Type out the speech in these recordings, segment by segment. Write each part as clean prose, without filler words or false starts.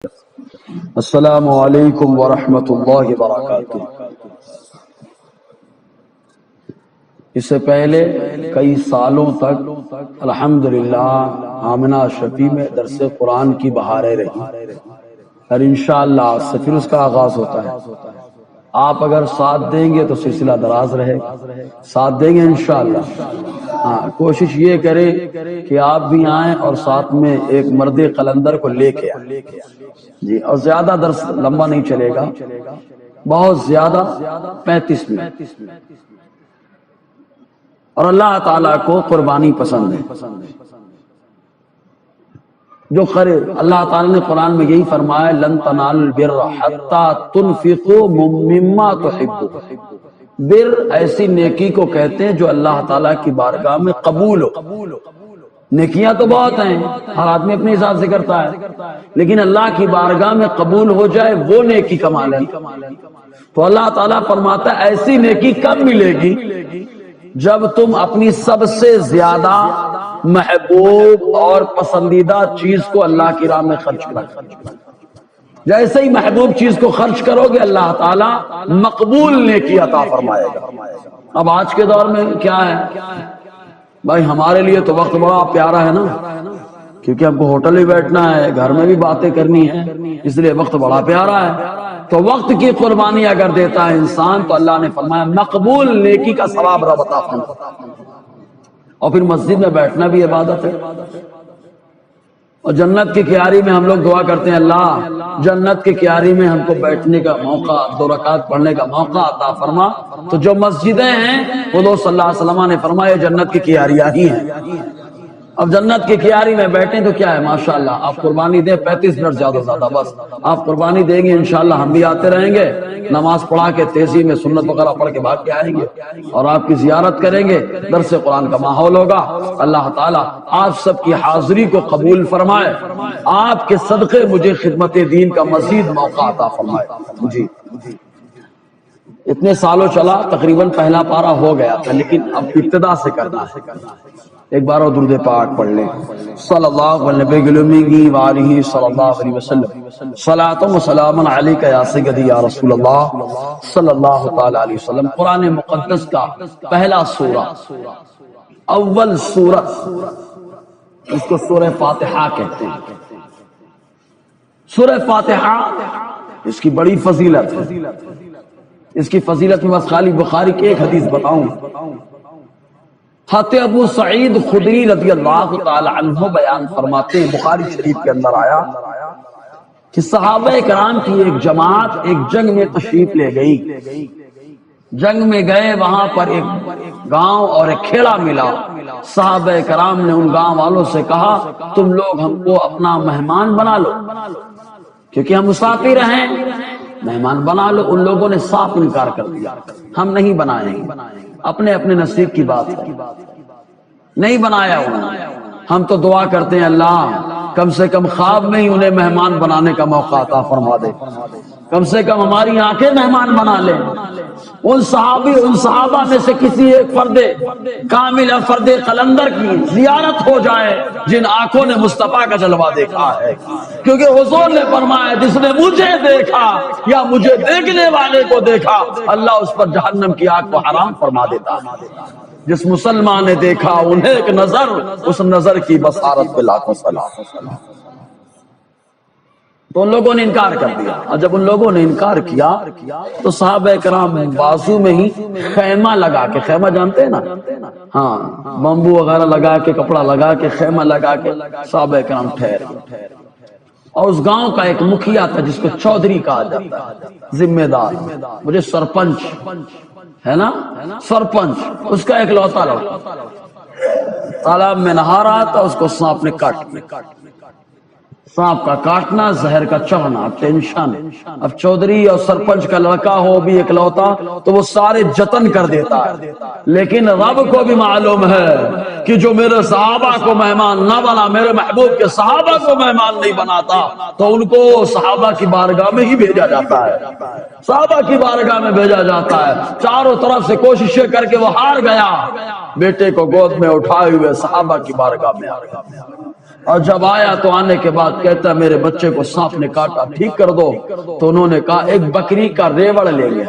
السلام علیکم ورحمۃ اللہ وبرکاتہ۔ اس سے پہلے کئی سالوں تک الحمدللہ آمنہ شفیع میں درس قرآن کی بہاریں رہی، اور انشاءاللہ آج سے پھر اس کا آغاز ہوتا ہے۔ آپ اگر ساتھ دیں گے تو سلسلہ دراز رہے گا، ساتھ دیں گے انشاءاللہ۔ ہاں، کوشش یہ کریں کہ آپ بھی آئیں اور ساتھ میں ایک مرد قلندر کو لے کے آئیں جی، اور زیادہ درس لمبا نہیں چلے گا، بہت زیادہ 35 منٹ۔ اور اللہ تعالیٰ کو قربانی پسند ہے، جو کرے۔ اللہ تعالیٰ نے قرآن میں یہی فرمایا، لن تنالوا البر حتی تنفقوا مما تحبون۔ بر ایسی نیکی کو کہتے ہیں جو اللہ تعالیٰ کی بارگاہ میں قبول ہو۔ نیکیاں تو بہت ہیں، ہر آدمی اپنے حساب سے کرتا ہے، لیکن اللہ کی بارگاہ میں قبول ہو جائے وہ نیکی کمال ہے۔ تو اللہ تعالیٰ فرماتا ہے ایسی نیکی کب ملے گی جب تم اپنی سب سے زیادہ محبوب اور پسندیدہ چیز کو اللہ کی راہ میں خرچ کرو۔ جیسے ہی محبوب چیز کو خرچ کرو گے اللہ تعالیٰ مقبول نیکی عطا فرمائے گا۔ اب آج کے دور میں کیا ہے بھائی، ہمارے لیے تو وقت بڑا پیارا ہے نا، کیونکہ ہم کو ہوٹل بھی بیٹھنا ہے، گھر میں بھی باتیں کرنی ہے، اس لیے وقت بڑا پیارا ہے۔ تو وقت کی قربانی اگر دیتا ہے انسان تو اللہ نے فرمایا مقبول نیکی کا ثواب رب عطا فرمائے۔ اور پھر مسجد میں بیٹھنا بھی عبادت ہے، اور جنت کی کیاری میں ہم لوگ دعا کرتے ہیں، اللہ جنت کی کیاری میں ہم کو بیٹھنے کا موقع، 2 رکعت پڑھنے کا موقع عطا فرما۔ تو جو مسجدیں ہیں وہ صلی اللہ علیہ وسلم نے فرمایا جنت کی کیاریاں ہی ہیں۔ اب جنت کی کیاری میں بیٹھیں تو کیا ہے، ماشاءاللہ آپ قربانی دیں 35 منٹ زیادہ زیادہ، بس آپ قربانی دیں گے انشاءاللہ ہم بھی آتے رہیں گے، نماز پڑھا کے تیزی میں سنت وغیرہ پڑھ کے بھاگ کے آئیں گے اور آپ کی زیارت کریں گے، درس قرآن کا ماحول ہوگا۔ اللہ تعالیٰ آپ سب کی حاضری کو قبول فرمائے، آپ کے صدقے مجھے خدمت دین کا مزید موقع عطا فرمائے۔ جی، اتنے سالوں چلا، تقریباً پہلا پارہ ہو گیا تھا، لیکن اب ابتدا سے کرنا ہے۔ ایک بار اور درود پاک پڑھ لیں، صلی اللہ علیہ وآلہ صلی اللہ علیہ وسلم، صلاۃ و سلام علیک یا سیدی یا رسول اللہ صلی اللہ تعالی علیہ وسلم۔ قرآن مقدس کا پہلا سورہ، اول سورت، اس کو سورہ فاتحہ کہتے ہیں۔ سورہ فاتحہ اس کی بڑی فضیلت ہے۔ اس کی فضیلت میں بس خالی بخاری کی ایک حدیث بتاؤں۔ حضرت ابو سعید خدری رضی اللہ تعالی عنہ بیان فرماتے ہیں، بخاری شریف کے اندر آیا کہ صحابہ کرام کی ایک جماعت ایک جنگ میں تشریف لے گئی۔ جنگ میں گئے، وہاں پر ایک گاؤں اور ایک کھیڑا ملا۔ صحابہ کرام نے ان گاؤں والوں سے کہا تم لوگ ہم کو اپنا مہمان بنا لو، کیونکہ ہم مسافر ہیں، مہمان بنا لو۔ ان لوگوں نے صاف انکار کر دیا، ہم نہیں بنائیں گے، اپنے اپنے نصیب کی بات ہے، نہیں بنایا انہوں نے۔ ہم تو دعا کرتے ہیں اللہ کم سے کم خواب میں ہی انہیں مہمان بنانے کا موقع عطا فرما دے، کم سے کم ہماری آنکھیں مہمان بنا لیں۔ ان صحابہ میں سے کسی ایک فرد کامل فرد قلندر کی زیارت ہو جائے جن آنکھوں نے مصطفیٰ کا جلوہ دیکھا ہے، کیونکہ حضور نے فرمایا جس نے مجھے دیکھا یا مجھے دیکھنے والے کو دیکھا اللہ اس پر جہنم کی آگ کو حرام فرما دیتا ہے۔ جس مسلمان نے دیکھا انہیں ایک نظر، اس نظر کی بصارت پہ لاکھوں سلام۔ تو ان لوگوں نے انکار کر دیا، اور جب ان لوگوں نے انکار کیا تو صحابہ کرام بازو میں ہی خیمہ لگا کے، خیمہ جانتے ہیں نا، ہاں بمبو وغیرہ لگا کے، کپڑا لگا کے، خیمہ لگا کے صحابہ کرام ٹھہر گئے۔ اور اس گاؤں کا ایک مکھیا تھا جس کو چودھری کہا جاتا ہے، ذمہ دار، مجھے سرپنچ ہے نا، سرپنچ، اس کا اکلوتا لڑکا تالاب میں نہا رہا تھا، اس کو سانپ نے کاٹ لیا۔ سانپ کا کاٹنا، زہر کا چڑھنا، ٹینشن۔ اب چودھری اور سرپنچ کا لڑکا ہو بھی اکلوتا تو وہ سارے جتن کر دیتا ہے، لیکن رب کو بھی معلوم ہے کہ جو میرے صحابہ کو مہمان نہ بنا، میرے محبوب کے صحابہ کو مہمان نہیں بناتا تو ان کو صحابہ کی بارگاہ میں ہی بھیجا جاتا ہے، صحابہ کی بارگاہ میں بھیجا جاتا ہے۔ چاروں طرف سے کوششیں کر کے وہ ہار گیا، بیٹے کو گود میں اٹھائے ہوئے صحابہ کی بارگاہ میں آ گیا۔ اور جب آیا تو آنے کے بعد کہتا میرے بچے کو سانپ نے کاٹا، ٹھیک کر دو. تو انہوں نے کہا ایک بکری کا ریوڑ لیں گے.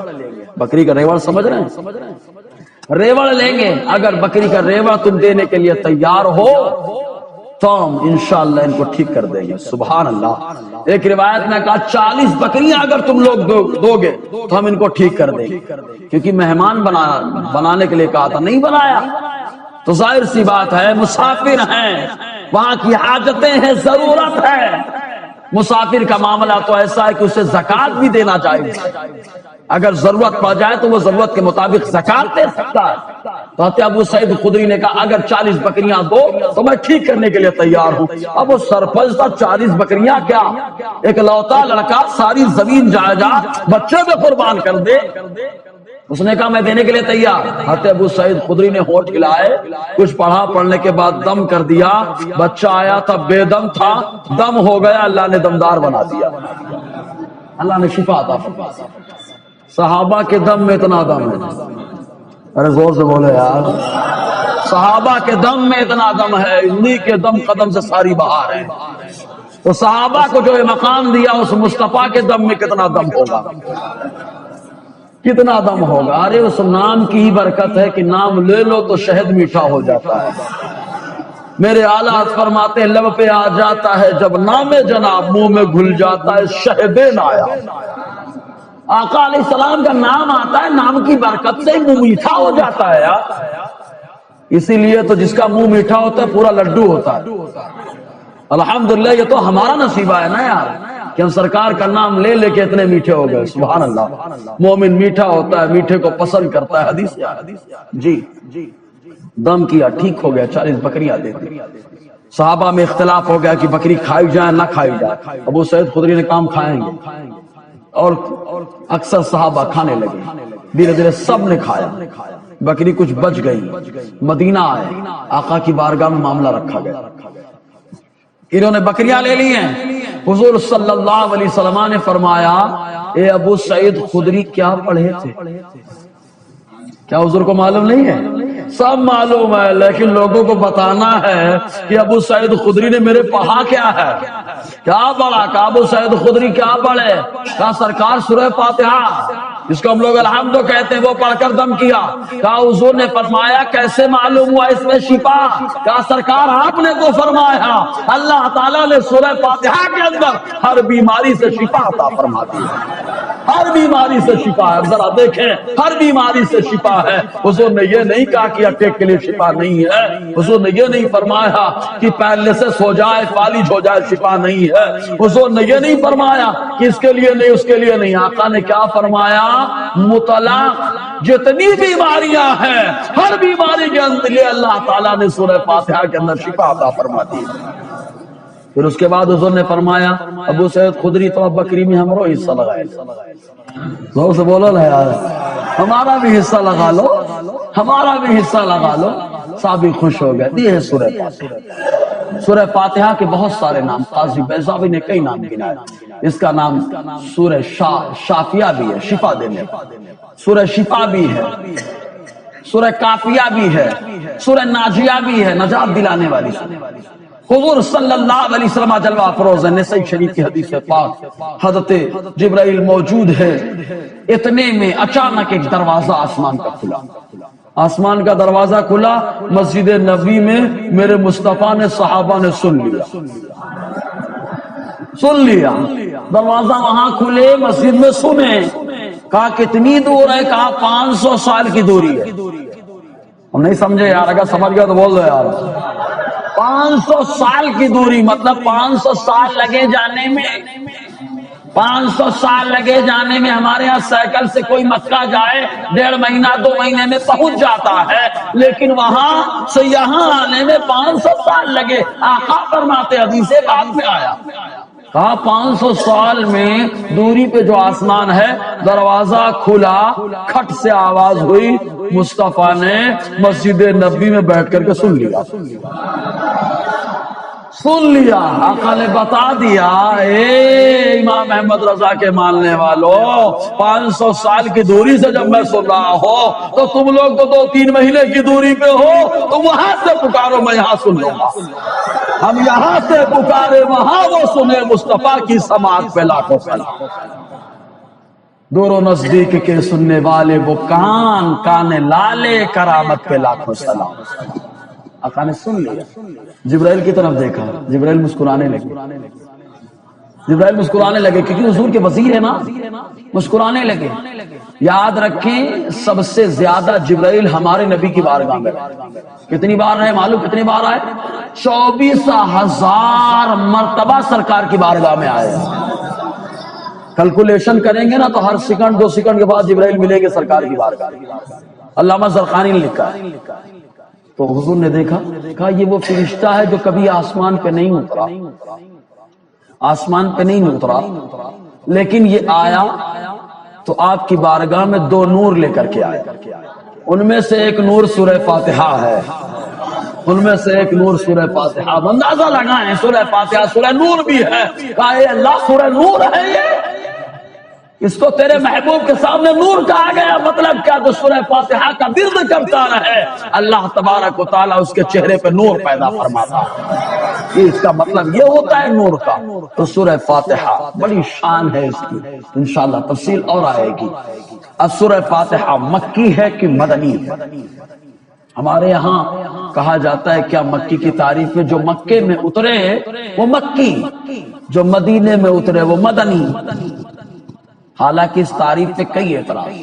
بکری کا ریوڑ سمجھ رہے ہیں؟ ریوڑ لیں گے، اگر بکری کا ریوڑ تم دینے کے لیے تیار ہو تو ہم انشاءاللہ ان کو ٹھیک کر دیں گے. سبحان اللہ. ایک روایت میں کہا 40 بکریاں اگر تم لوگ دو گے تو ہم ان کو ٹھیک کر دیں گے، کیونکہ مہمان بنانے کے لیے کہا تھا، نہیں بنایا. تو ظاہر سی بات ہے مسافر ہیں، وہاں کی حاجتیں ہیں، ضرورت ہے. مسافر کا معاملہ تو ایسا ہے کہ اسے زکوٰۃ بھی دینا چاہیے. اگر ضرورت پڑ جائے تو وہ ضرورت کے مطابق زکوٰۃ دے سکتا ہے. تو حضرت ابو سعید خدری نے کہا اگر 40 بکریاں دو تو میں ٹھیک کرنے کے لیے تیار ہوں. اب وہ سرپنچ تھا، 40 بکریاں کیا، ایک لوتا لڑکا ساری زمین جائیداد بچے میں قربان کر دے. اس نے کہا میں دینے کے لیے تیار. حضرت ابو سعید خدری نے ہونٹ ہلائے، کچھ پڑھا، پڑھنے کے بعد دم کر دیا. بچہ آیا تھا، بے دم تھا، دم ہو گیا، اللہ نے دمدار بنا دیا، اللہ نے شفا عطا فرمایا. صحابہ کے دم میں اتنا دم ہے، ارے زور سے بولے یار. صحابہ کے دم میں اتنا دم ہے، انہی کے دم قدم سے ساری بہار ہے. تو صحابہ کو جو یہ مقام دیا اس مصطفیٰ کے دم میں کتنا دم ہوگا، کتنا دم ہوگا. ارے اس نام کی ہی برکت ہے کہ نام لے لو تو شہد میٹھا ہو جاتا ہے. میرے اعلیٰ فرماتے ہیں لب پہ آ جاتا ہے جب نام جناب، منہ میں گھل جاتا ہے شہد نایاب. آقا علیہ السلام کا نام آتا ہے، نام کی برکت سے منہ میٹھا ہو جاتا ہے یار. اسی لیے تو جس کا منہ میٹھا ہوتا ہے پورا لڈو ہوتا ہے. الحمدللہ یہ تو ہمارا نصیبہ ہے نا یار کہ ہم سرکار کا نام لے لے کے اتنے میٹھے ہو گئے. سبحان اللہ. مومن میٹھا ہوتا ہے، میٹھے کو پسند کرتا ہے. حدیث جی دم کیا، ٹھیک ہو گیا، 40 بکریاں دے دی. صحابہ میں اختلاف ہو گیا کہ بکری کھائی جائے نہ کھائی جائے. ابو سعید خدری نے کام کھائیں گے، اور اکثر صحابہ کھانے لگے. دھیرے دھیرے سب نے کھایا، بکری کچھ بچ گئی. مدینہ آئے، آقا کی بارگاہ میں معاملہ رکھا گیا. انہوں نے بکریاں لے لی ہیں. حضور صلی اللہ علیہ وسلم نے فرمایا اے ابو سعید خدری کیا پڑھے تھے؟ کیا حضور کو معلوم نہیں ہے؟ سب معلوم ہے، لیکن لوگوں کو بتانا ہے کہ ابو سعید خدری نے میرے پڑھا کیا ہے. کیا پڑھا؟ کہا ابو سعید خدری کیا پڑھے؟ کہا سرکار سورہ فاتحہ، جس کو ہم لوگ الحمد کہتے ہیں، وہ پڑھ کر دم کیا. کہا حضور نے فرمایا کیسے معلوم ہوا اس میں شفا؟ کہا سرکار آپ نے تو فرمایا اللہ تعالیٰ نے سورہ فاتحہ کے اندر ہر بیماری سے شفا عطا فرماتی ہے. ہر بیماری سے شفا ہے. ذرا دیکھیں، ہر بیماری سے شفا ہے. حضور نے یہ نہیں کہا کہ اٹیک کے لیے شفا نہیں ہے. حضور نے یہ نہیں فرمایا کہ پیرالائسس ہو جائے، فالج ہو جائے، شفا نہیں ہے. حضور نے یہ نہیں فرمایا کہ اس کے لیے نہیں، اس کے لیے نہیں. آقا نے کیا فرمایا؟ مطلق جتنی بیماریاں ہیں ہر بیماری کے اندر اللہ تعالیٰ نے سورہ فاتحہ کے اندر شفا عطا فرما دی. پھر اس کے بعد حضور نے فرمایا ابو سعید خدری تو اب بکری میں ہم رو حصہ لگائے. لوگ سے بولو نا یار، ہمارا بھی حصہ لگا لو، ہمارا بھی حصہ لگا لو. صحابی خوش ہو گئے. یہ ہے سورہ فاتحہ. سورہ فاتحہ کے بہت سارے نام، قاضی بیضاوی نے کئی نام گنائے. اس کا نام سورہ شافیہ بھی ہے، شفا دینے. سورہ شفا بھی ہے، سورہ کافیہ بھی ہے، سورہ ناجیہ بھی ہے، نجات دلانے والی. حضور صلی اللہ علیہ وسلم جلوہ افروز ہے. نسائی شریف کی حدیث پاک، حضرت جبرائیل موجود ہے. اتنے میں اچانک ایک دروازہ آسمان کا کھلا. آسمان کا دروازہ کھلا، مسجد نبی میں میرے مصطفیٰ نے صحابہ نے سن لیا. دروازہ وہاں کھلے، مسجد میں سنے. کہا کتنی دور ہے؟ کہا 500 سال کی دوری ہے. ہم نہیں سمجھے یار، اگر سمجھ گیا تو بول دو یار. 500 سال کی دوری مطلب 500 سال لگے جانے میں. 500 سال لگے جانے میں ہمارے ہاں سائیکل سے کوئی مکہ جائے 1.5 مہینہ 2 مہینے میں پہنچ جاتا ہے، لیکن وہاں سے یہاں آنے میں 500 سال لگے. آقا فرماتے حدیث بعد میں آیا. کہا 500 سال میں دوری پہ جو آسمان ہے، دروازہ کھلا، کھٹ سے آواز ہوئی. مصطفیٰ نے مسجد نبی میں بیٹھ کر کے سن لیا. آقا نے بتا دیا اے امام احمد رضا کے ماننے والوں، 500 سال کی دوری سے جب میں سن رہا ہوں تو تم لوگ تو 2-3 مہینے کی دوری پہ ہو، تو وہاں سے پکارو، میں یہاں سن لوں گا. ہم یہاں سے پکارے وہاں وہ سنے مصطفیٰ کی سماعت پہ لاکھوں سلام. دور و نزدیک کے سننے والے وہ کان کان لالے کرامت پہ لاکھوں سلام. آقا نے سن لیا. جبرائیل کی طرف دیکھا, جبرائیل مسکرانے لگے. جبرائیل مسکرانے لگے کیونکہ حضور کے وزیر ہے نا, مسکرانے لگے. یاد رکھیں سب سے زیادہ جبرائیل ہمارے نبی کی بارگاہ میں کتنی بار رہے معلوم؟ کتنی بار آئے؟ 24,000 مرتبہ سرکار کی بارگاہ میں آئے. کیلکولیشن کریں گے نا تو ہر سیکنڈ 2 سیکنڈ کے بعد جبرائیل ملیں گے سرکار کی بارگاہ. علامہ زرقانی نے لکھا ہے. تو حضور نے دیکھا یہ وہ فرشتہ ہے جو کبھی آسمان پہ نہیں اترا, آسمان پہ نہیں اترا, لیکن یہ آیا تو آپ کی بارگاہ میں 2 نور لے کر کے آیا. ان میں سے ایک نور سورہ فاتحہ ہے, ان میں سے ایک نور سورہ فاتحہ. اندازہ لگائیں سورہ فاتحہ سورہ نور بھی ہے. کہا اے اللہ سورہ نور ہے یہ, اس کو تیرے محبوب کے سامنے نور کہا گیا. مطلب کیا؟ تو سورہ فاتحہ کا ورد کرتا رہے اللہ تبارک و تعالیٰ اس کے چہرے پہ نور پیدا فرماتا ہے. یہ اس کا مطلب یہ ہوتا ہے نور کا. تو سورہ فاتحہ بڑی شان ہے اس کی, انشاءاللہ تفصیل اور آئے گی. اب سورہ فاتحہ مکی ہے کہ مدنی ہے؟ ہمارے یہاں کہا جاتا ہے کیا مکی کی تعریف میں جو مکے میں اترے وہ مکی, جو مدینے میں اترے وہ مدنی. حالانکہ اس تعریف پہ کئی اعتراض,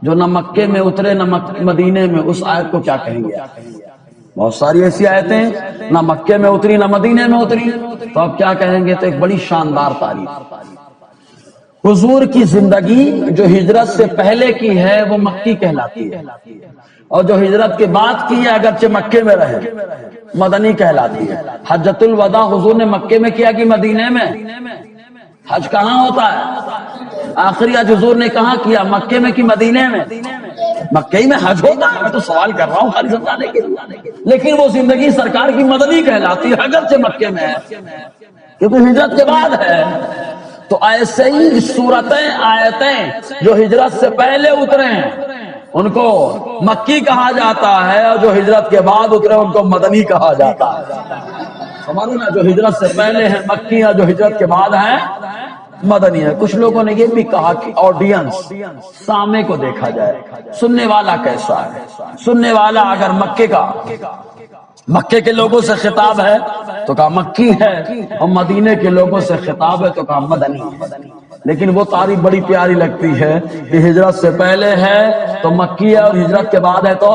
جو نہ مکے میں اترے نہ مدینے میں, اس آیت کو کیا کہیں گے؟ بہت ساری ایسی آیتیں نہ مکے میں اتری نہ مدینے میں اتری, تو اب کیا کہیں گے؟ تو ایک بڑی شاندار تعریف. حضور کی زندگی جو ہجرت سے پہلے کی ہے وہ مکی کہلاتی ہے, اور جو ہجرت کے بعد کی ہے اگرچہ مکے میں رہے مدنی کہلاتی ہے. حجۃ الوداع حضور نے مکے میں کیا کہ مدینے میں؟ حج کہاں ہوتا ہے؟ آخری حج حضور نے کہاں کیا, مکے میں کہ مدینے میں؟ مکے میں حج ہوتا ہے. میں تو سوال کر رہا ہوں خالی سمجھانے کے لیے, لیکن وہ زندگی سرکار کی مدنی کہلاتی ہے اگرچہ مکے میں ہے کیونکہ ہجرت کے بعد ہے. تو ایسے ہی صورتیں آیتیں جو ہجرت سے پہلے اترے ہیں ان کو مکی کہا جاتا ہے, اور جو ہجرت کے بعد اترے ان کو مدنی کہا جاتا ہے. سمجھو نا, جو ہجرت سے پہلے ہیں مکی ہے, جو ہجرت کے بعد ہے مدنی ہے. کچھ لوگوں نے یہ بھی کہا کہ آڈینس سامنے کو دیکھا جائے, سننے والا کیسا ہے. سننے والا اگر مکے کے لوگوں سے خطاب ہے تو کہا مکی ہے, اور مدینے کے لوگوں سے خطاب ہے تو کہا مدنی ہے. لیکن وہ تعریف بڑی پیاری لگتی ہے کہ ہجرت سے پہلے ہے تو مکی ہے, اور ہجرت کے بعد ہے تو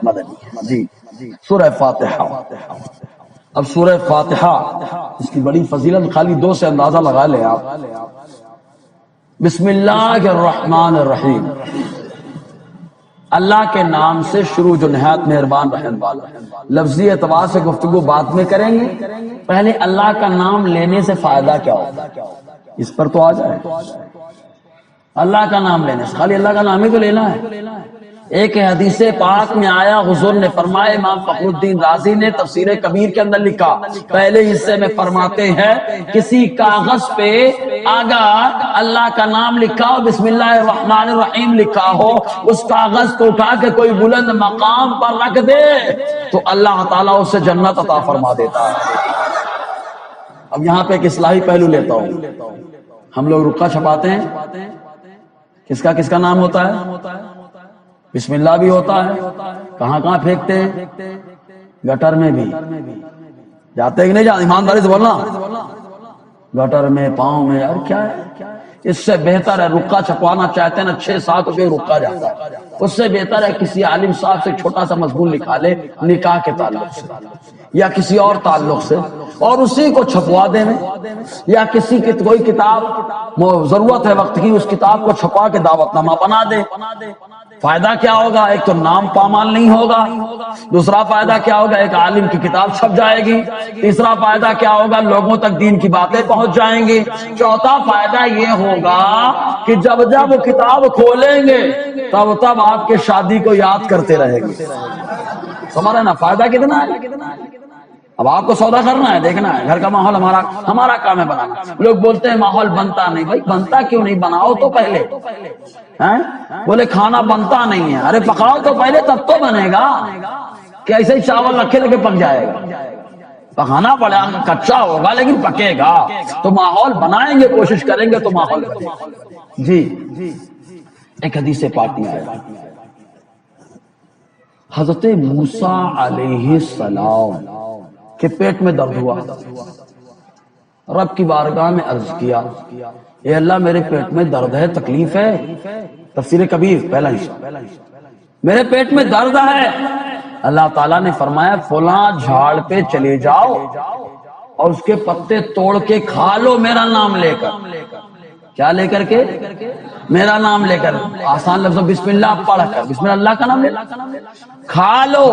مدنی ہے. جی سورہ فاتحہ. اب سورہ فاتحہ اس کی بڑی فضیلت خالی 2 سے اندازہ لگا لیں آپ. بسم اللہ الرحمن الرحیم, اللہ کے نام سے شروع جو نہایت مہربان رحم والا. لفظی اعتبار سے گفتگو بعد میں کریں گے, پہلے اللہ کا نام لینے سے فائدہ کیا ہوتا ہے اس پر تو آ جائے. اللہ کا نام لینے سے خالی اللہ کا نام ہی تو لینا ہے. ایک حدیث پاک میں آیا, حضور نے فرمایا, امام فخر الدین رازی نے تفسیر کبیر کے اندر لکھا, پہلے حصے میں فرماتے ہیں کسی کاغذ پہ اگر اللہ کا نام لکھا ہو, بسم اللہ الرحمن الرحیم لکھا ہو, اس کاغذ کو اٹھا کے کوئی بلند مقام پر رکھ دے تو اللہ تعالیٰ اسے جنت عطا فرما دیتا ہے. اب یہاں پہ ایک اصلاحی پہلو لیتا ہوں. ہم لوگ رکا چھپاتے ہیں, کس کا نام ہوتا ہے؟ بسم اللہ بھی ہوتا ہے, کہاں کہاں پھینکتے ہیں؟ گٹر میں بھی جاتے ہیں کہ نہیں جاتے؟ ایمانداری سے بولنا, گٹر میں, پاؤں میں. یار کیا ہے, اس سے بہتر ہے رکا چھپوانا چاہتے ہیں نا 6-7 روپے رکا جاتا ہے, اس سے بہتر ہے کسی عالم صاحب سے چھوٹا سا مضمون لکھا لے نکاح کے تعلق سے یا کسی اور تعلق سے, اور اسی کو چھپوا دینے, یا کسی کی کوئی کتاب ضرورت ہے وقت کی, اس کتاب کو چھپا کے دعوت نامہ بنا دے. فائدہ کیا ہوگا؟ ایک تو نام پامال نہیں ہوگا, دوسرا فائدہ کیا ہوگا, ایک عالم کی کتاب چھپ جائے گی, تیسرا فائدہ کیا ہوگا, لوگوں تک دین کی باتیں پہنچ جائیں گی, چوتھا فائدہ یہ ہوگا کہ جب وہ کتاب کھولیں گے تب آپ کے شادی کو یاد کرتے رہیں گے. سمجھ رہے نا فائدہ کتنا ہے. اب آپ کو سودا کرنا ہے, دیکھنا ہے گھر کا ماحول. ہمارا کام ہے بنانا. لوگ بولتے ہیں ماحول بنتا نہیں. بھائی بنتا کیوں نہیں, بناؤ تو پہلے. بولے کھانا بنتا نہیں ہے, ارے پکاؤ تو پہلے تب تو بنے گا. کہ ایسے ہی چاول رکھے لگے پک جائے گا؟ پکانا پڑے گا، کچا ہوگا لیکن پکے گا، تو ماحول بنائیں گے، کوشش کریں گے تو ماحول بنے گا۔ جی ایک حدیث پاک میں آیا حضرت موسیٰ علیہ السلام کے پیٹ میں درد ہوا، رب کی بارگاہ میں عرض کیا اے اللہ میرے پیٹ میں درد ہے، تکلیف ہے، تفسیر کبیر پہلا حصہ، میرے پیٹ میں درد ہے۔ اللہ تعالیٰ نے فرمایا فلاں جھاڑ پہ چلے جاؤ اور اس کے پتے توڑ کے کھا لو میرا نام لے کر۔ کیا لے کر کے؟ میرا نام لے کر، آسان لفظ بسم اللہ پڑھ کر، بسم اللہ کا نام لے کھا لو۔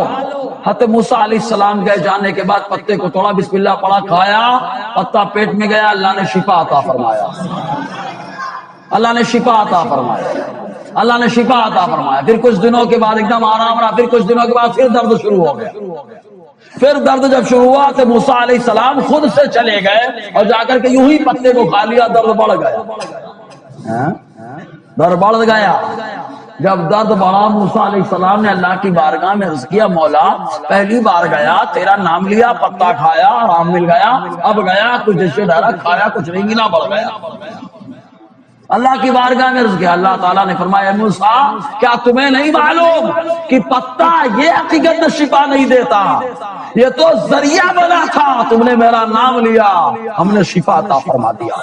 حضرت موسیٰ علیہ السلام گئے، جانے کے بعد پتے کو توڑا، بسم اللہ پڑھا، کھایا، پتا پیٹ میں گیا، اللہ نے شفا عطا فرمایا، اللہ نے شفا عطا فرمایا، اللہ نے شفا عطا فرمایا۔ پھر کچھ دنوں کے بعد ایک دم آرام رہا، پھر کچھ دنوں کے بعد پھر درد شروع ہو گیا۔ پھر درد جب شروع ہوا تو موسیٰ علیہ السلام خود سے چلے گئے اور جا کر کے یوں ہی پتے کو کھا لیا، درد بڑھ گیا، درد بڑھ گیا۔ جب درد بڑھا موسیٰ علیہ السلام نے اللہ کی بارگاہ میں عرض کیا مولا پہلی بار گیا، تیرا نام لیا، پتا کھایا، آرام مل گیا، اب گیا کچھ جیسے ڈرا کھایا، کچھ نہیں ملا، بڑھ گیا۔ اللہ کی بارگاہ میں عرض کیا، اللہ تعالیٰ نے فرمایا موسیٰ کیا تمہیں نہیں معلوم کہ پتا یہ حقیقت میں شفا نہیں دیتا، یہ تو ذریعہ بنا تھا، تم نے میرا نام لیا، ہم نے شفا عطا فرما دیا۔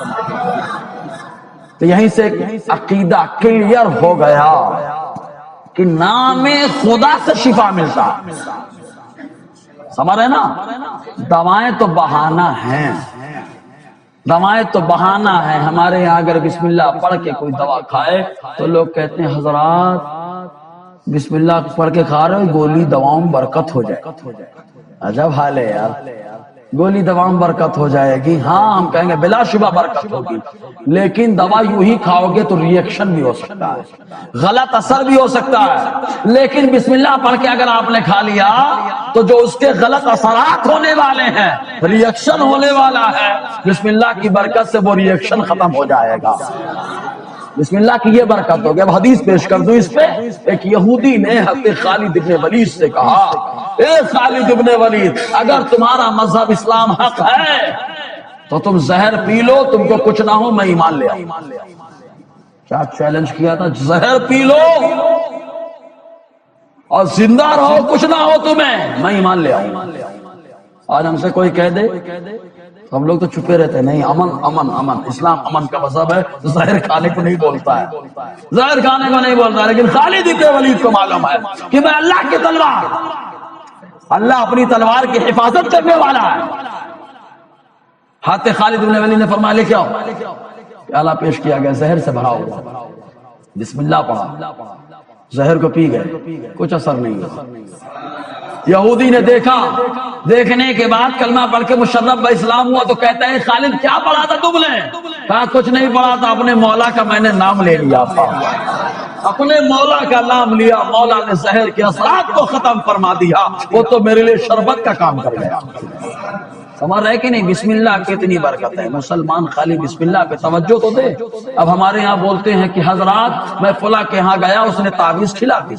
تو یہیں سے عقیدہ کلیئر ہو گیا کہ نام خدا سے شفا ملتا۔ سمجھ رہے نا؟ دوائیں تو بہانہ ہیں، دوائیں تو بہانہ ہے۔ ہمارے یہاں اگر بسم اللہ پڑھ کے کوئی دوا کھائے تو لوگ کہتے ہیں حضرات بسم اللہ پڑھ کے کھا رہے ہو، گولی دواؤں میں برکت ہو جائے۔ عجب حال ہے یار، گولی دواؤں میں برکت ہو جائے گی؟ ہاں ہم کہیں گے بلا شبہ برکت ہوگی، لیکن دوا یوں ہی کھاؤ گے تو ریئیکشن بھی ہو سکتا ہے، غلط اثر بھی ہو سکتا ہے۔ لیکن بسم اللہ پڑھ کے اگر آپ نے کھا لیا تو جو اس کے غلط اثرات ہونے والے ہیں، ریئیکشن ہونے والا ہے، بسم اللہ کی برکت سے وہ ریئیکشن ختم ہو جائے گا۔ بسم اللہ کی یہ برکت ہوگی۔ اب حدیث پیش کر دوں اس پہ۔ ایک یہودی نے حضرت خالد ابن ولید سے کہا اے خالد ابن ولید اگر تمہارا مذہب اسلام حق ہے تو تم زہر پی لو، تم کو کچھ نہ ہو، میں ایمان لے آؤں۔ کیا چیلنج کیا تھا؟ زہر پی لو اور زندہ رہو، کچھ نہ ہو تمہیں، میں ایمان لے آؤں۔ آج ہم سے کوئی کہہ دے ہم لوگ تو چھپے رہتے ہیں، نہیں امن امن امن، اسلام امن کا مذہب ہے، زہر کھانے کو نہیں بولتا ہے، زہر کھانے کو نہیں بولتا ہے۔ لیکن خالد ابن ولید کو معلوم ہے کہ میں اللہ کی تلوار، اللہ اپنی تلوار کی حفاظت کرنے والا ہے۔ حضرت خالد ابن ولید نے فرمایا لے کے آؤ، پیالہ پیش کیا گیا، زہر سے بھرا ہوا، بسم اللہ پڑھا، زہر کو پی گئے، کچھ اثر نہیں ہوا۔ یہودی نے دیکھا، دیکھنے کے بعد کلمہ پڑھ کے مشرف با اسلام ہوا تو کہتا ہے خالد کیا پڑھا تھا تم نے؟ کہا کچھ نہیں پڑھا تھا، اپنے مولا کا میں نے نام لے لیا تھا، اپنے مولا کا نام لیا، مولا نے زہر کے اثرات کو ختم فرما دیا، وہ تو میرے لیے شربت کا کام کر گیا۔ سمجھ رہے کہ نہیں؟ بسم اللہ کتنی برکت ہے۔ مسلمان خالی بسم اللہ پہ توجہ تو دے۔ اب ہمارے یہاں بولتے ہیں کہ حضرات میں فلاں کے ہاں گیا، اس نے تعویذ کھلا دی،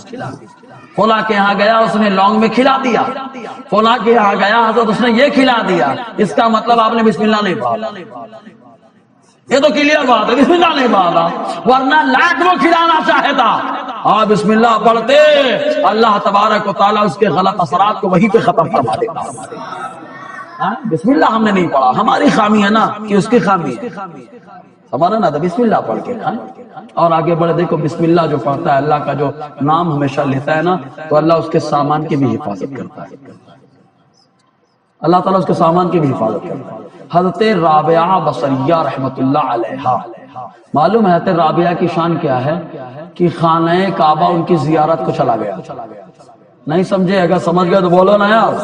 فلاں کے یہاں گیا اس نے لونگ میں کھلا دیا، فلاں کے یہاں گیا حضرت اس نے یہ کھلا دیا، اس کا مطلب آپ نے بسم اللہ نہیں پڑھا۔ یہ تو کلیئر بات ہے، بسم اللہ نہیں پڑھا، ورنہ لاکھ وہ کھلانا چاہتا، ہاں بسم اللہ پڑھتے اللہ تبارک و تعالیٰ اس کے غلط اثرات کو وہیں پہ ختم فرما دیتا۔ بسم اللہ ہم نے نہیں پڑھا، ہماری خامی ہے نا کہ اس کی خامی ہے، ہمارا نا تو بسم اللہ پڑھ کے کھائیں اور آگے بڑھے۔ دیکھو بسم اللہ جو پڑھتا ہے، اللہ کا جو نام ہمیشہ لیتا ہے نا، تو اللہ اس کے سامان کی بھی حفاظت کرتا ہے، اللہ تعالیٰ اس کے سامان کی بھی حفاظت کرتا ہے۔ حضرت رابعہ بصریہ رحمت اللہ علیہا، معلوم ہے حضرت رابعہ کی شان کیا ہے کہ خانہ کعبہ ان کی زیارت کو چلا گیا۔ نہیں سمجھے؟ اگر سمجھ گئے تو بولو نا یار۔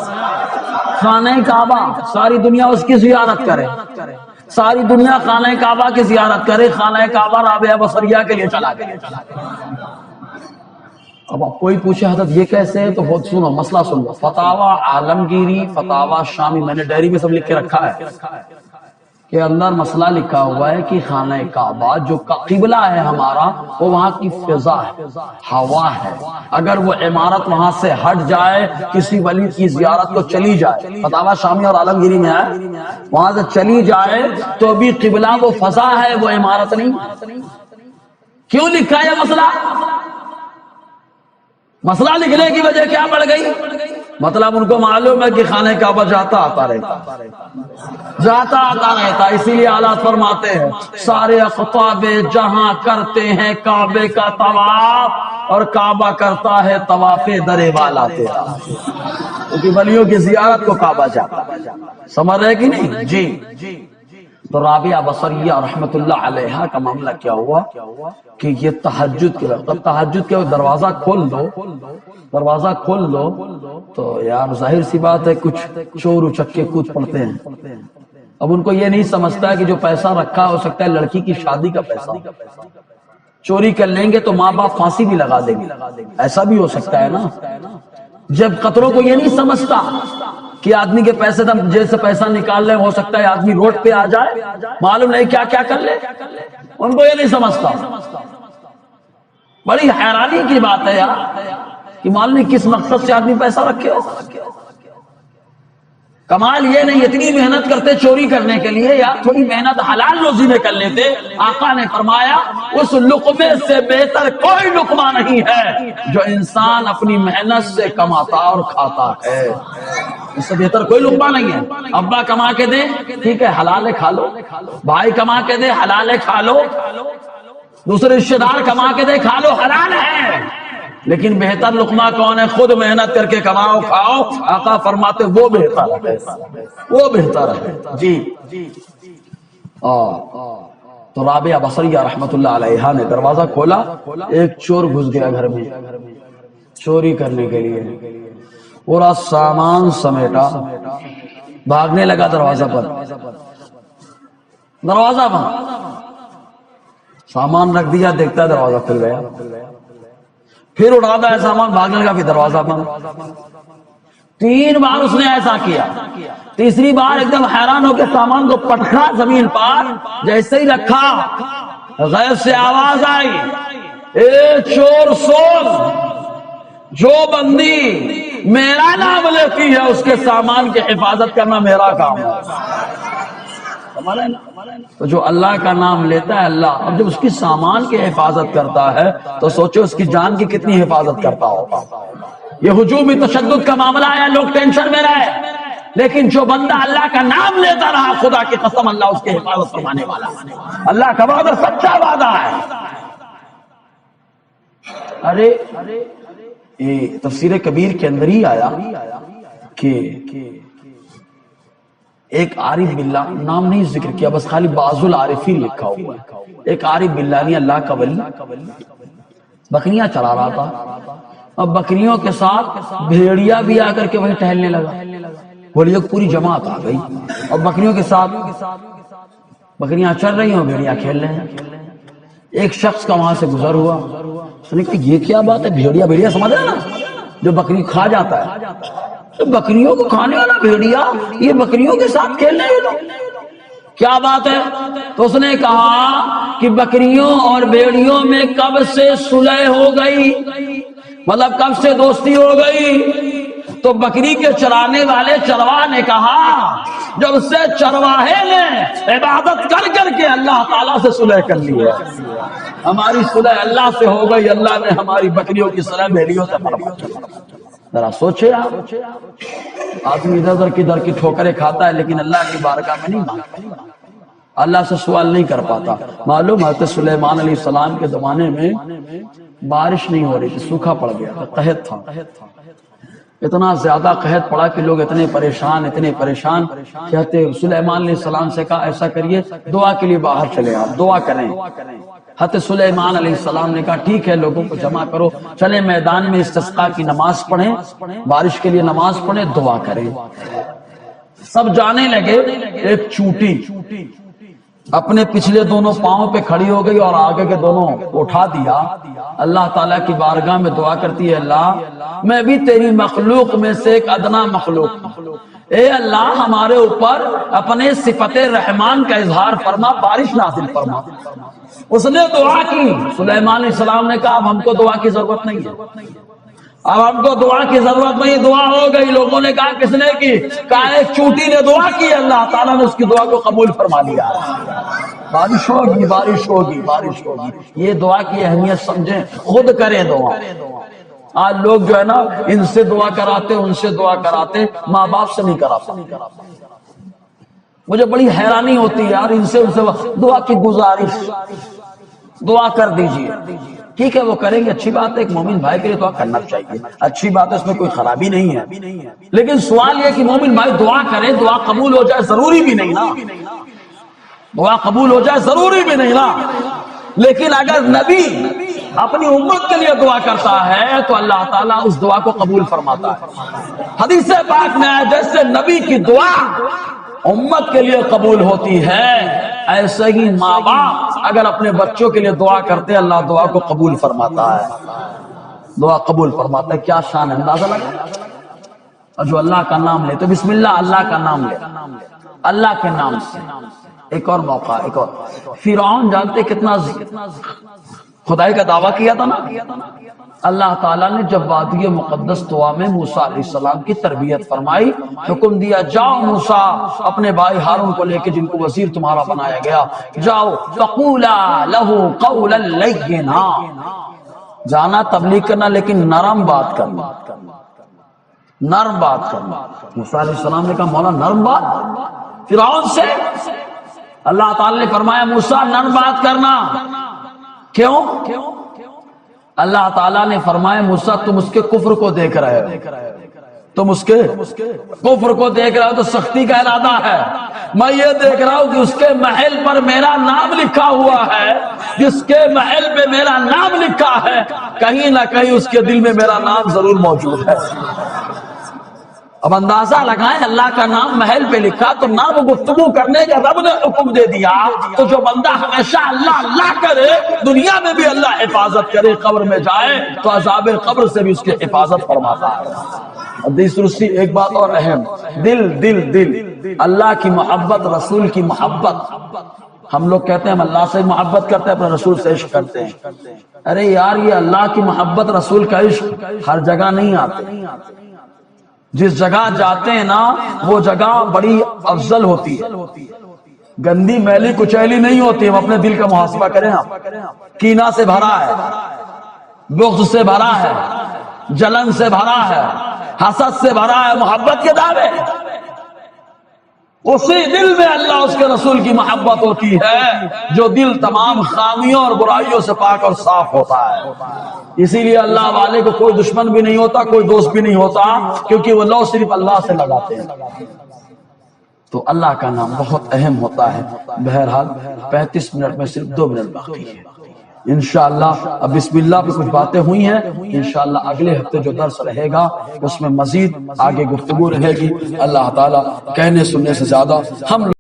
خانہ کعبہ ساری دنیا اس کی زیارت کرے، ساری دنیا خانہ کعبہ کی زیارت کرے، خانہ کعبہ رابعہ بصریہ کے لیے چلا گیا۔ اب آپ کوئی پوچھے حضرت یہ کیسے ہے تو بہت سنو، مسئلہ سن لو۔ فتاوی عالمگیری، فتاوی شامی، میں نے ڈائری میں سب لکھ کے رکھا ہے، کے اندر مسئلہ لکھا ہوا ہے کہ خانہ کعبہ جو قبلہ ہے ہمارا وہ وہاں کی فضا ہے، ہوا ہے، اگر وہ عمارت وہاں سے ہٹ جائے، کسی ولی کی زیارت کو چلی جائے، فتاوی شامی اور عالمگیری میں ہے، وہاں سے چلی جائے تو بھی قبلہ وہ فضا ہے، وہ عمارت نہیں۔ کیوں لکھا ہے مسئلہ؟ مسئلہ لکھنے کی وجہ کیا پڑ گئی؟ مطلب ان کو معلوم ہے کہ خانہ کعبہ جاتا آتا رہتا، اسی لیے اعلیٰ فرماتے ہیں سارے اقطاب جہاں کرتے ہیں کعبے کا طواف، اور کعبہ کرتا ہے طواف درے والا تیرا، کیونکہ ولیوں کی زیارت کو کعبہ جاتا۔ سمجھ رہے کہ نہیں؟ جی۔ تو رابعہ بصریہ رحمت اللہ علیہا کا معاملہ کیا ہوا کہ یہ تہجد کے وقت، تہجد کے وقت دروازہ کھول دو تو یار ظاہر سی بات ہے کچھ چور اچکے کود پڑتے ہیں۔ اب ان کو یہ نہیں سمجھتا ہے کہ جو پیسہ رکھا ہو سکتا ہے لڑکی کی شادی کا پیسہ، چوری کر لیں گے تو ماں باپ پھانسی بھی لگا دیں گے، ایسا بھی ہو سکتا ہے نا۔ جب قطروں کو یہ نہیں سمجھتا کہ آدمی کے پیسے جیل سے پیسہ نکال لے، ہو سکتا ہے آدمی روڈ پہ آ جائے، معلوم نہیں کیا کیا کر لے، ان کو یہ نہیں سمجھتا۔ بڑی حیرانی کی بات ہے یار کہ معلوم نہیں کس مقصد سے آدمی پیسہ رکھے ہو۔ کمال یہ نہیں اتنی محنت کرتے چوری کرنے کے لیے، یا تھوڑی محنت حلال روزی میں کر لیتے۔ آقا نے فرمایا اس لقمے سے بہتر کوئی لقمہ نہیں ہے جو انسان اپنی محنت سے کماتا اور کھاتا ہے، اس سے بہتر کوئی لقمہ نہیں ہے۔ ابا کما کے دے ٹھیک ہے حلال ہے کھا لو، بھائی کما کے دے حلال ہے کھا لو، دوسرے رشتہ دار کما کے دے کھا لو، حلال ہے، لیکن بہتر لقمہ کون ہے؟ خود محنت کر کے کماؤ کھاؤ۔ آقا فرماتے وہ بہتر ہے، وہ بہتر ہے۔ جی۔ تو رابعہ بصریہ رحمت اللہ علیہا نے دروازہ کھولا، ایک چور گھس گیا گھر میں چوری کرنے کے لیے، پورا سامان سمیٹا، بھاگنے لگا دروازہ پر، دروازہ بند، سامان رکھ دیا، دیکھتا ہے دروازہ کھل گیا، پھر اٹھاتا ہے سامان، بھاگنے لگا، پھر دروازہ بند۔ 3 بار اس نے ایسا کیا، تیسری بار ایک دم حیران ہو کے سامان کو پٹکا زمین پر، جیسے ہی رکھا غیب سے آواز آئی، اے چور سون، جو بندی میرا نام لیتی ہے اس کے سامان کی حفاظت کرنا میرا کام ہے۔ تو جو اللہ کا نام لیتا ہے اللہ، اب جب اس کی سامان کی حفاظت کرتا ہے تو سوچو اس کی جان کی کتنی حفاظت کرتا ہوگا۔ یہ ہجومی تشدد کا معاملہ ہے، لوگ ٹینشن میں رہے، لیکن جو بندہ اللہ کا نام لیتا رہا، خدا کی قسم اللہ اس کی حفاظت فرمانے والا، اللہ کا وعدہ سچا وعدہ ہے۔ ارے یہ تفسیر کبیر کے اندر ہی آیا کہ ایک عارف باللہ، نام نہیں ذکر کیا، بس خالی بعض العارفین لکھا ہوا ہے، ایک عارف باللہ نے اللہ کا ولی بکریاں چلا رہا تھا، اب بکریوں کے ساتھ بھیڑیا بھی آ کر کے وہیں ٹہلنے لگا، بھیڑیوں کی پوری جماعت آ گئی، اور بکریوں کے ساتھ بکریاں چل رہی ہیں، بھیڑیا کھیل رہے ہیں۔ ایک شخص کا وہاں سے گزر ہوا، اس نے کہا یہ کیا بات ہے، بھیڑیا سمجھ رہے نا جو بکری کھا جاتا ہے، بکریوں کو کھانے والا بھیڑیا یہ بکریوں کے ساتھ کھیل رہے ہیں، کیا بات ہے؟ تو اس نے کہا کہ بکریوں اور بھیڑیوں میں کب سے صلح ہو گئی، مطلب کب سے دوستی ہو گئی؟ تو بکری کے چرانے والے چرواہ نے کہا جب سے چرواہے نے عبادت کر کر کے اللہ تعالیٰ سے صلح کر لی ہے، ہماری صلح اللہ سے ہو گئی، اللہ نے ہماری بکریوں کی صلح بھیڑیوں سے فرما دی۔ ذرا سوچے آپ، آدمی ادھر ادھر کدھر کی ٹھوکریں کھاتا ہے لیکن اللہ کی بارگاہ میں نہیں مانگتا، اللہ سے سوال نہیں کر پاتا۔ معلوم حضرت سلیمان علیہ السلام کے زمانے میں بارش نہیں ہو رہی تھی، سوکھا پڑ گیا تھا، قحط تھا، اتنا زیادہ قحط پڑا کہ لوگ اتنے پریشان کہتے سلیمان علیہ السلام سے کہا ایسا کریے دعا کے لیے باہر چلے آپ دعا کریں۔ حضرت سلیمان علیہ السلام نے کہا ٹھیک ہے لوگوں کو جمع کرو، چلے میدان میں استسقاء کی نماز پڑھیں، بارش کے لیے نماز پڑھیں، دعا کریں۔ سب جانے لگے، ایک چونٹی اپنے پچھلے دونوں پاؤں پہ کھڑی ہو گئی اور آگے کے دونوں اٹھا دیا. اللہ تعالیٰ کی بارگاہ میں دعا کرتی ہے اللہ میں بھی تیری مخلوق میں سے ایک ادنا مخلوق ہوں، اے اللہ ہمارے اوپر اپنے صفت رحمان کا اظہار فرما، بارش نازل فرما. اس نے دعا کی. سلیمان علیہ السلام نے کہا اب ہم کو دعا کی ضرورت نہیں ہے، اب ہم کو دعا کی ضرورت نہیں، دعا ہو گئی. لوگوں نے کہا کس نے کی؟ کہا ایک چونٹی نے دعا کی، اللہ تعالیٰ نے اس کی دعا کو قبول فرما لیا. بارش ہوگی، بارش ہوگی، بارش ہوگی. یہ دعا کی اہمیت سمجھیں، خود کریں دعا. آج لوگ جو ہے نا ان سے دعا کراتے، ان سے دعا کراتے، ماں باپ سے نہیں کراتا. مجھے بڑی حیرانی ہوتی ہے یار، ان سے دعا کی گزارش، دعا کر دیجئے. ٹھیک ہے وہ کریں گے، اچھی بات ہے، ایک مومن بھائی کے لیے دعا کرنا چاہیے، اچھی بات ہے، اس میں کوئی خرابی نہیں ہے. لیکن سوال یہ کہ مومن بھائی دعا کرے، دعا قبول ہو جائے ضروری بھی نہیں نا، دعا قبول ہو جائے ضروری بھی نہیں نا. لیکن اگر نبی اپنی امت کے لیے دعا کرتا ہے تو اللہ تعالیٰ اس دعا کو قبول فرماتا ہے. حدیث پاک میں ہے جیسے نبی کی دعا امت کے لیے قبول ہوتی ہے، ایسے ہی ماں باپ اگر اپنے بچوں کے لیے دعا کرتے ہیں اللہ دعا کو قبول فرماتا ہے، دعا قبول فرماتا ہے. کیا شان ہے، اندازہ لگا. اور جو اللہ کا نام لے تو بسم اللہ، اللہ کا نام لے، اللہ کے نام سے. ایک اور موقع، ایک اور. فرعون جانتے کتنا خدائی کا دعویٰ کیا تھا نا. اللہ تعالیٰ نے جب وادی مقدس طوا میں موسیٰ علیہ السلام کی تربیت فرمائی، حکم دیا جاؤ موسیٰ اپنے بھائی ہارون کو لے کے جن کو وزیر تمہارا بنایا گیا، جاؤ فقولا لہ قولا لینا. جانا تبلیغ کرنا لیکن نرم بات کرنا، نرم بات کرنا. موسیٰ علیہ السلام نے کہا مولا نرم بات فرعون سے؟ اللہ تعالیٰ نے فرمایا موسیٰ نرم بات کرنا. کیوں؟ اللہ تعالیٰ نے فرمایا موسیٰ تم اس کے کفر کو دیکھ رہے ہو، تم اس کے کفر کو دیکھ رہے ہو تو سختی کا ارادہ ہے. میں یہ دیکھ رہا ہوں کہ اس کے محل پر میرا نام لکھا ہوا ہے، جس کے محل پہ میرا نام لکھا ہے کہیں نہ کہیں اس کے دل میں میرا نام ضرور موجود ہے. اب اندازہ لگائیں اللہ کا نام محل پہ لکھا تو نام گفتگو کرنے کا رب نے حکم دے دیا. تو جو بندہ ہمیشہ اللہ اللہ کرے دنیا میں بھی اللہ حفاظت کرے، قبر میں جائے تو عذاب قبر سے بھی اس کی حفاظت فرماتا ہے. حدیث قدسی ایک بات اور اہم، دل دل دل اللہ کی محبت، رسول کی محبت. ہم لوگ کہتے ہیں ہم اللہ سے محبت کرتے ہیں، اپنے رسول سے عشق کرتے ہیں. ارے یار یہ اللہ کی محبت رسول کا عشق ہر جگہ نہیں آتے. جس جگہ جاتے ہیں نا وہ جگہ بڑی افضل ہوتی ہے، گندی میلی کچیلی نہیں ہوتی. ہم اپنے دل کا محاسبہ کریں، آپ کینہ سے بھرا ہے، بغض سے بھرا ہے، جلن سے بھرا ہے، حسد سے بھرا ہے، محبت کے دعوے. اسی دل میں اللہ اس کے رسول کی محبت ہوتی ہے جو دل تمام خامیوں اور برائیوں سے پاک اور صاف ہوتا ہے. اسی لیے اللہ والے کو کوئی دشمن بھی نہیں ہوتا، کوئی دوست بھی نہیں ہوتا، کیونکہ وہ لو صرف اللہ سے لگاتے ہیں. تو اللہ کا نام بہت اہم ہوتا ہے. بہرحال 35 منٹ میں صرف 2 منٹ باقی ہے. انشاءاللہ اب بسم اللہ پہ کچھ باتیں ہوئی ہیں، انشاءاللہ اگلے ہفتے جو درس رہے گا اس میں مزید آگے گفتگو رہے گی. اللہ تعالیٰ کہنے سننے سے زیادہ ہم